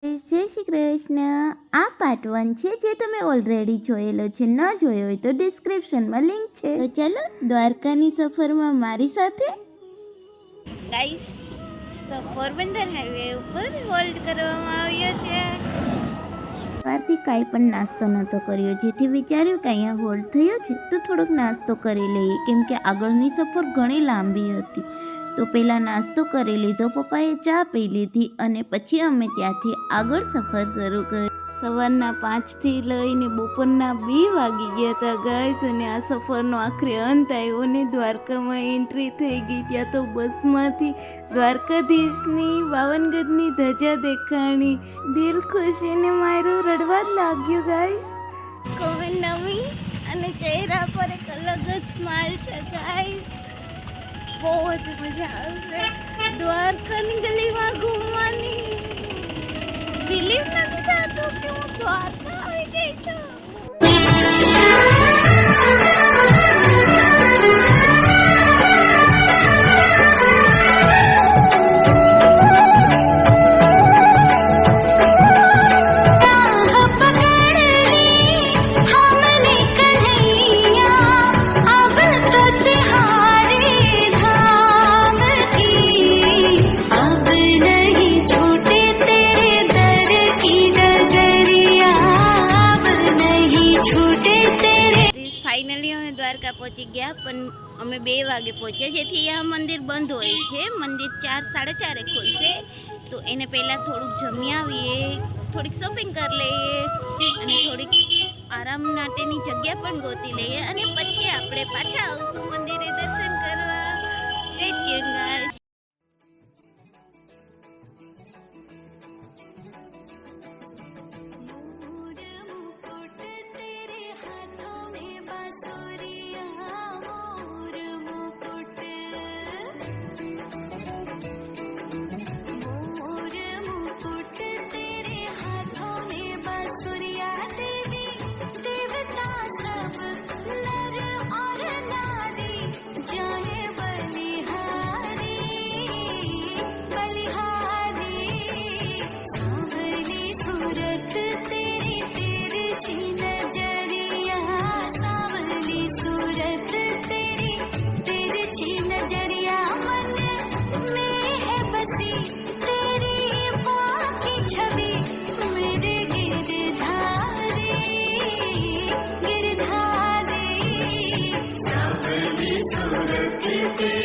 જય શ્રી કૃષ્ણ। આ પાર્ટ 1 છે જે તમે ઓલરેડી જોયેલો છે। ન જોયો હોય તો ડિસ્ક્રિપ્શનમાં લિંક છે। તો ચાલો દ્વારકાની સફરમાં મારી સાથે। ગાઈસ, તો પોરબંદર હાઈવે ઉપર હોલ્ડ કરવામાં આવ્યો છે। સવારથી કાંઈ પણ નાસ્તો નહોતો કર્યો, જેથી વિચાર્યું કે અહીંયા હોલ્ડ થયો છે તો થોડોક નાસ્તો કરી લઈએ, કેમ કે આગળની સફર ઘણી લાંબી હતી। તો પહેલાં નાસ્તો કરી લીધો, પપ્પાએ ચા પી લીધી અને પછી અમે ત્યાંથી આગળ સફર શરૂ કરી। સવારના 5થી લઈને બપોરના 2 વાગી ગયા હતા ગાઈસ, અને આ સફરનો આખરે અંત આવ્યો અને દ્વારકામાં એન્ટ્રી થઈ ગઈ। ત્યાં તો બસમાંથી દ્વારકાધીશની 52 ગજની ધજા દેખાણી। દિલ ખુશીને મારું રડવા જ લાગ્યું ગાઈસ। કોવિડ નવી અને ચહેરા પર એક અલગ જ સ્માઇલ છે ગાઈસ। બહુ જ મજા આવશે દ્વારકાની ગલીમાં ઘૂમવાની। બિલીવ નથી થતું કે હું દ્વારકા આવી ગઈ છું। ફાઇનલી અમે દ્વારકા પહોંચી ગયા, પણ અમે 2 વાગે પહોંચ્યા, જેથી આ મંદિર બંધ હોય છે। મંદિર 4, 4:30 ખુલશે, તો એને પહેલાં થોડુંક જમી આવીએ, થોડીક શોપિંગ કરી લઈએ અને થોડીક આરામ માટેની જગ્યા પણ ગોતી લઈએ, અને પછી આપણે પાછા આવશું મંદિરે દર્શન કરવા। Stay tune guys. सूरत तेरी